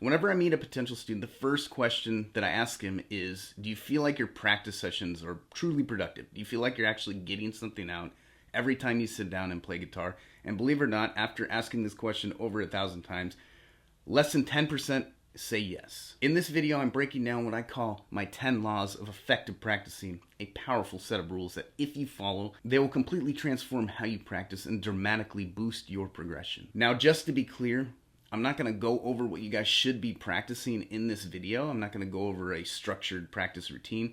Whenever I meet a potential student, the first question that I ask him is, do you feel like your practice sessions are truly productive? Do you feel like you're actually getting something out every time you sit down and play guitar? And believe it or not, after asking this question over 1,000 times, less than 10% say yes. In this video, I'm breaking down what I call my 10 laws of effective practicing, a powerful set of rules that if you follow, they will completely transform how you practice and dramatically boost your progression. Now, just to be clear, I'm not going to go over what you guys should be practicing in this video. I'm not going to go over a structured practice routine.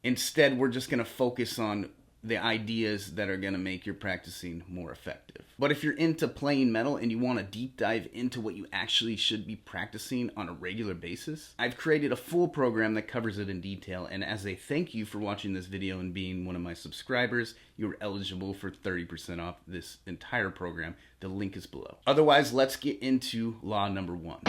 Instead, we're just going to focus on the ideas that are going to make your practicing more effective. But if you're into playing metal and you want to deep dive into what you actually should be practicing on a regular basis, I've created a full program that covers it in detail, and as a thank you for watching this video and being one of my subscribers, you're eligible for 30% off this entire program. The link is below. Otherwise, let's get into law number 1.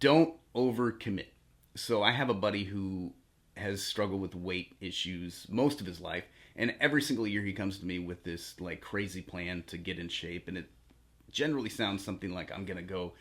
Don't overcommit. So I have a buddy who has struggled with weight issues most of his life, and every single year he comes to me with this like crazy plan to get in shape, and it generally sounds something like, I'm gonna go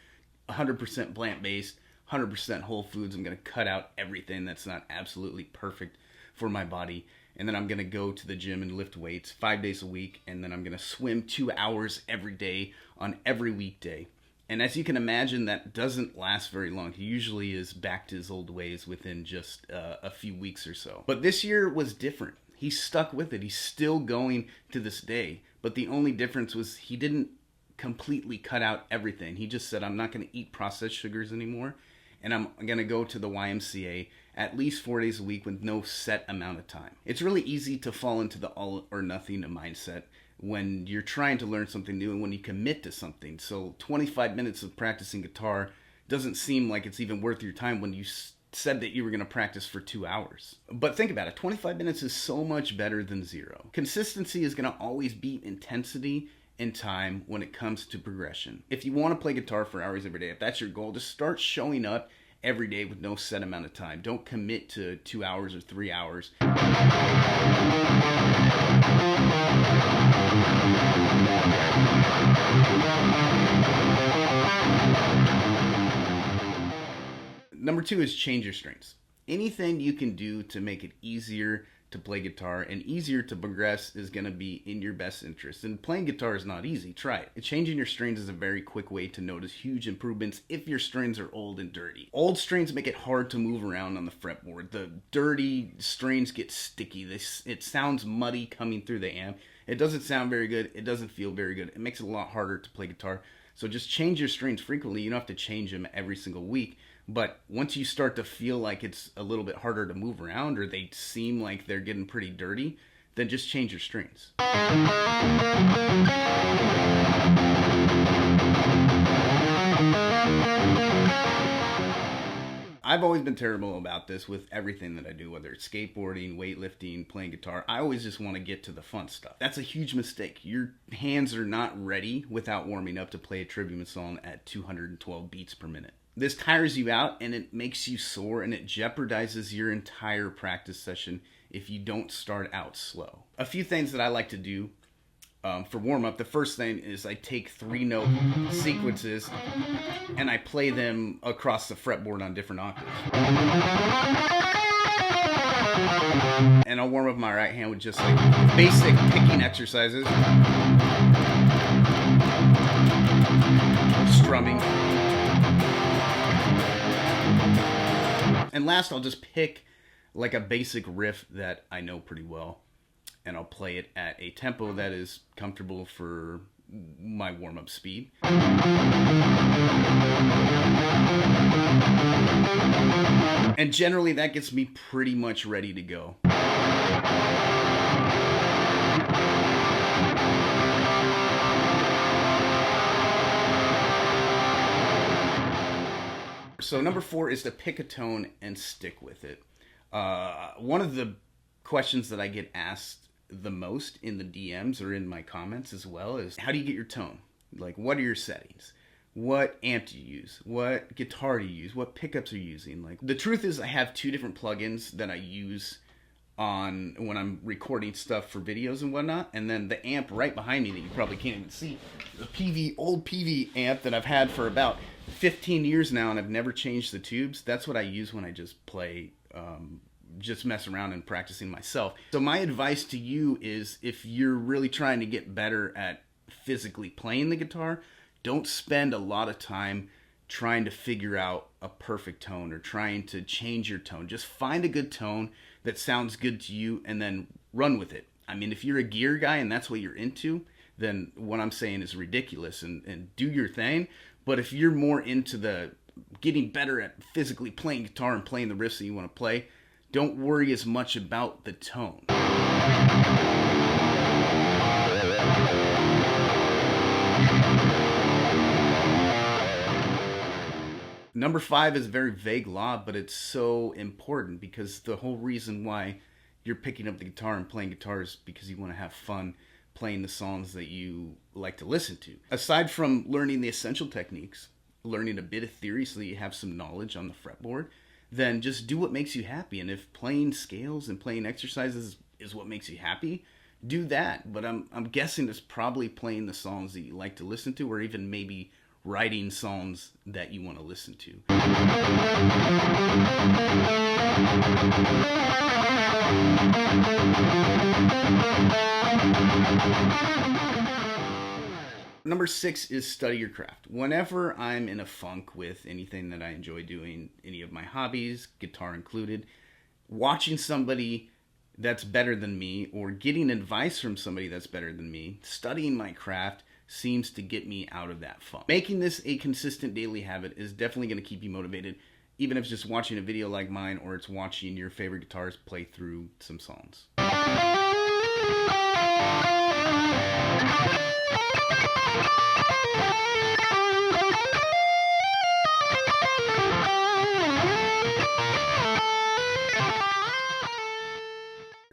100% plant-based, 100% whole foods, I'm gonna cut out everything that's not absolutely perfect for my body, and then I'm gonna go to the gym and lift weights 5 days a week, and then I'm gonna swim 2 hours every day on every weekday. And as you can imagine, that doesn't last very long. He usually is back to his old ways within just a few weeks or so. But this year was different. He stuck with it. He's still going to this day. But the only difference was he didn't completely cut out everything. He just said, I'm not going to eat processed sugars anymore, and I'm going to go to the YMCA at least 4 days a week with no set amount of time. It's really easy to fall into the all or nothing mindset when you're trying to learn something new and when you commit to something. So 25 minutes of practicing guitar doesn't seem like it's even worth your time when you said that you were going to practice for 2 hours. But think about it, 25 minutes is so much better than 0. Consistency is going to always beat intensity and time when it comes to progression. If you want to play guitar for hours every day, if that's your goal, just start showing up every day with no set amount of time. Don't commit to 2 hours or 3 hours. Number 2 is change your strings. Anything you can do to make it easier to play guitar and easier to progress is going to be in your best interest. And playing guitar is not easy. Try it. Changing your strings is a very quick way to notice huge improvements if your strings are old and dirty. Old strings make it hard to move around on the fretboard. The dirty strings get sticky. It sounds muddy coming through the amp. It doesn't sound very good. It doesn't feel very good. It makes it a lot harder to play guitar. So just change your strings frequently. You don't have to change them every single week. But once you start to feel like it's a little bit harder to move around or they seem like they're getting pretty dirty, then just change your strings. I've always been terrible about this with everything that I do, whether it's skateboarding, weightlifting, playing guitar. I always just want to get to the fun stuff. That's a huge mistake. Your hands are not ready without warming up to play a tribute song at 212 beats per minute. This tires you out and it makes you sore and it jeopardizes your entire practice session if you don't start out slow. A few things that I like to do for warm-up. The first thing is I take 3-note sequences and I play them across the fretboard on different octaves. And I'll warm up my right hand with just like basic picking exercises. Strumming. And last, I'll just pick like a basic riff that I know pretty well, and I'll play it at a tempo that is comfortable for my warm-up speed. And generally, that gets me pretty much ready to go. So number 4 is to pick a tone and stick with it. One of the questions that I get asked the most in the DMs or in my comments as well is, how do you get your tone? Like, what are your settings? What amp do you use? What guitar do you use? What pickups are you using? Like, the truth is I have 2 different plugins that I use on when I'm recording stuff for videos and whatnot. And then the amp right behind me that you probably can't even see, the old PV amp that I've had for about 15 years now, and I've never changed the tubes. That's what I use when I just play, just mess around and practicing myself. So my advice to you is, if you're really trying to get better at physically playing the guitar, don't spend a lot of time trying to figure out a perfect tone or trying to change your tone. Just find a good tone that sounds good to you and then run with it. I mean, if you're a gear guy and that's what you're into, then what I'm saying is ridiculous, and do your thing. But if you're more into the getting better at physically playing guitar and playing the riffs that you want to play, don't worry as much about the tone. Number 5 is a very vague law, but it's so important, because the whole reason why you're picking up the guitar and playing guitar is because you want to have fun playing the songs that you like to listen to. Aside from learning the essential techniques, learning a bit of theory so that you have some knowledge on the fretboard, then just do what makes you happy. And if playing scales and playing exercises is what makes you happy, do that. But I'm guessing it's probably playing the songs that you like to listen to, or even maybe writing songs that you want to listen to. Number 6 is study your craft. Whenever I'm in a funk with anything that I enjoy doing, any of my hobbies, guitar included, watching somebody that's better than me or getting advice from somebody that's better than me, studying my craft, seems to get me out of that funk. Making this a consistent daily habit is definitely going to keep you motivated, even if it's just watching a video like mine, or it's watching your favorite guitarist play through some songs.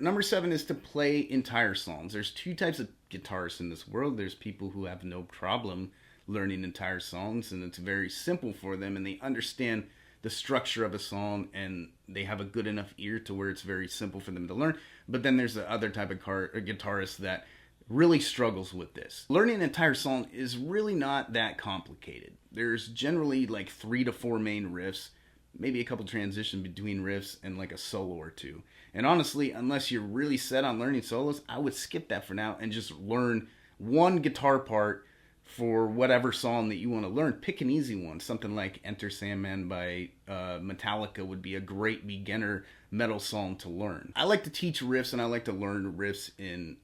Number 7 is to play entire songs. There's 2 types of guitarists in this world. There's people who have no problem learning entire songs, and it's very simple for them, and they understand the structure of a song, and they have a good enough ear to where it's very simple for them to learn. But then there's the other type of guitarist that really struggles with this. Learning an entire song is really not that complicated. There's generally like 3 to 4 main riffs, maybe a couple transitions between riffs, and like a solo or 2. And honestly, unless you're really set on learning solos, I would skip that for now and just learn one guitar part for whatever song that you want to learn. Pick an easy one. Something like Enter Sandman by Metallica would be a great beginner metal song to learn. I like to teach riffs, and I like to learn riffs in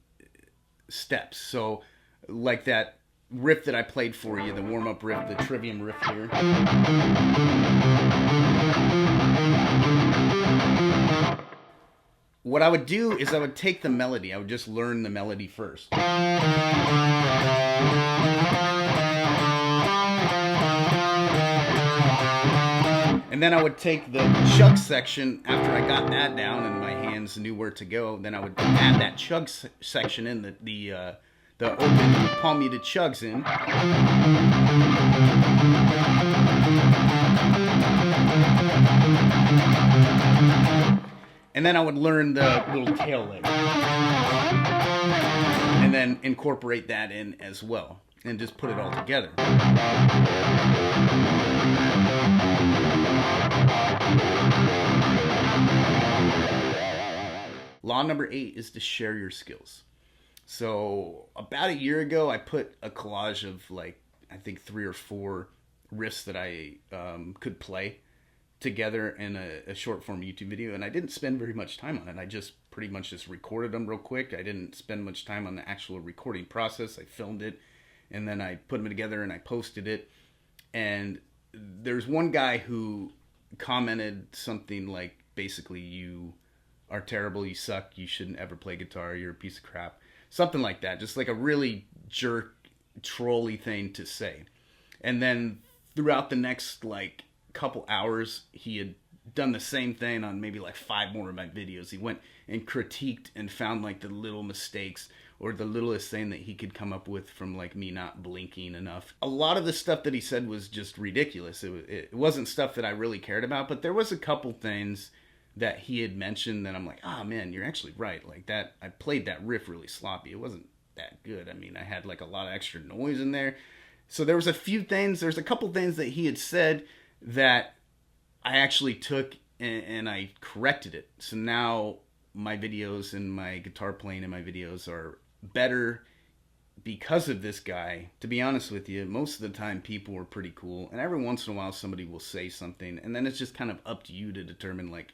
steps. So like that riff that I played for you, the warm-up riff, the Trivium riff here. What I would do is I would take the melody. I would just learn the melody first. And then I would take the chug section after I got that down and my hands knew where to go. Then I would add that chug section in, the open palm muted chugs in. And then I would learn the little tail lick. And then incorporate that in as well. And just put it all together. Law number 8 is to share your skills. So about a year ago, I put a collage of like, I think 3 or 4 riffs that I could play together in a short form YouTube video, and I didn't spend very much time on it. I just pretty much just recorded them real quick. I didn't spend much time on the actual recording process. I filmed it, and then I put them together and I posted it. And there's one guy who commented something like, basically, you are terrible, you suck, you shouldn't ever play guitar, you're a piece of crap. Something like that, just like a really jerk, trolly thing to say. And then throughout the next like couple hours, he had done the same thing on maybe like 5 more of my videos. He went and critiqued and found like the little mistakes or the littlest thing that he could come up with from like me not blinking enough. A lot of the stuff that he said was just ridiculous. It wasn't stuff that I really cared about, but there was a couple things that he had mentioned that I'm like, ah, man, you're actually right. Like that, I played that riff really sloppy. It wasn't that good. I mean, I had like a lot of extra noise in there. So there was a few things, there's a couple things that he had said that I actually took and I corrected it. So now my videos and my guitar playing in my videos are better because of this guy. To be honest with you, most of the time people were pretty cool, and every once in a while somebody will say something, and then it's just kind of up to you to determine, like,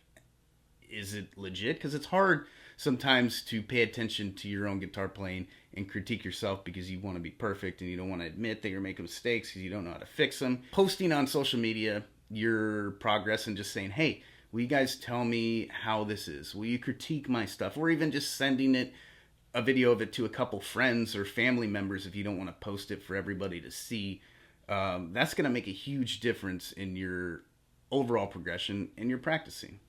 is it legit? Because it's hard sometimes to pay attention to your own guitar playing and critique yourself because you want to be perfect and you don't want to admit that you're making mistakes because you don't know how to fix them. Posting on social media your progress and just saying, hey, will you guys tell me how this is? Will you critique my stuff? Or even just sending it, a video of it, to a couple friends or family members if you don't want to post it for everybody to see. That's going to make a huge difference in your overall progression in your practicing.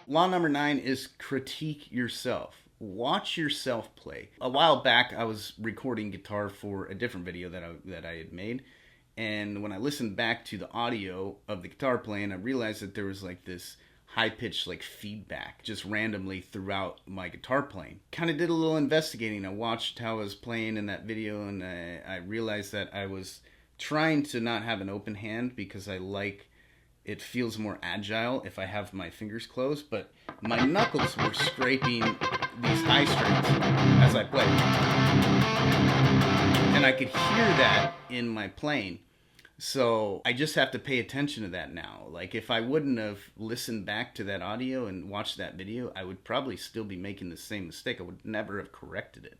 Law number 9 is critique yourself. Watch yourself play. A while back, I was recording guitar for a different video that I had made, and when I listened back to the audio of the guitar playing, I realized that there was like this high-pitched like feedback just randomly throughout my guitar playing. Kind of did a little investigating. I watched how I was playing in that video, and I realized that I was trying to not have an open hand because I like it feels more agile if I have my fingers closed, but my knuckles were scraping these high strings as I played. And I could hear that in my playing. So I just have to pay attention to that now. Like if I wouldn't have listened back to that audio and watched that video, I would probably still be making the same mistake. I would never have corrected it.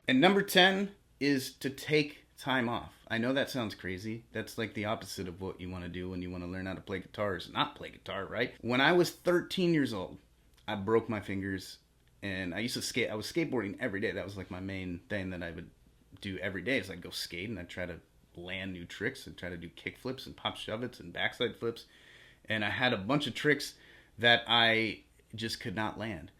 And number 10 is to take time off. I know that sounds crazy. That's like the opposite of what you want to do when you want to learn how to play guitar, is not play guitar, right? When I was 13 years old, I broke my fingers, and I used to skate. I was skateboarding every day. That was like my main thing that I would do every day, is I'd go skate and I'd try to land new tricks and try to do kick flips and pop shove-its and backside flips. And I had a bunch of tricks that I just could not land.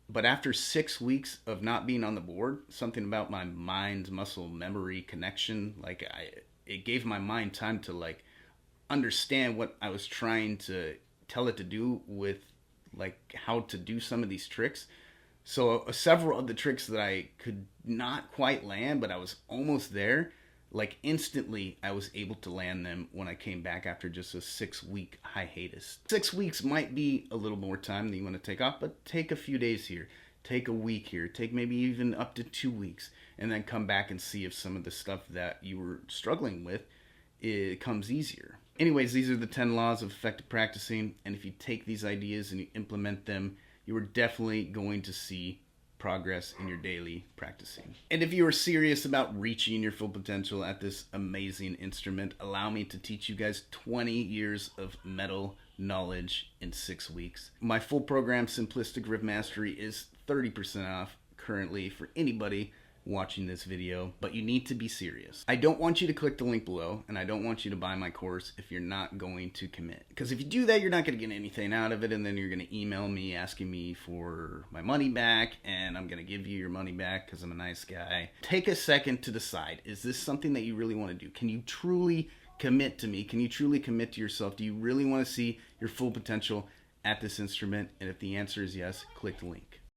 But after 6 weeks of not being on the board, something about my mind muscle memory connection, it gave my mind time to like understand what I was trying to tell it to do with like how to do some of these tricks. So several of the tricks that I could not quite land, but I was almost there, like instantly I was able to land them when I came back after just a 6-week hiatus. 6 weeks might be a little more time than you want to take off, but take a few days here, take a week here, take maybe even up to 2 weeks, and then come back and see if some of the stuff that you were struggling with, it comes easier. Anyways, these are the 10 laws of effective practicing, and if you take these ideas and you implement them, you are definitely going to see progress in your daily practicing. And if you are serious about reaching your full potential at this amazing instrument, allow me to teach you guys 20 years of metal knowledge in 6 weeks. My full program, Simplistic Riff Mastery, is 30% off currently for anybody watching this video, but you need to be serious. I don't want you to click the link below, and I don't want you to buy my course if you're not going to commit. Because if you do that, you're not going to get anything out of it, and then you're going to email me asking me for my money back, and I'm going to give you your money back because I'm a nice guy. Take a second to decide, is this something that you really want to do? Can you truly commit to me? Can you truly commit to yourself? Do you really want to see your full potential at this instrument? And if the answer is yes, click the link.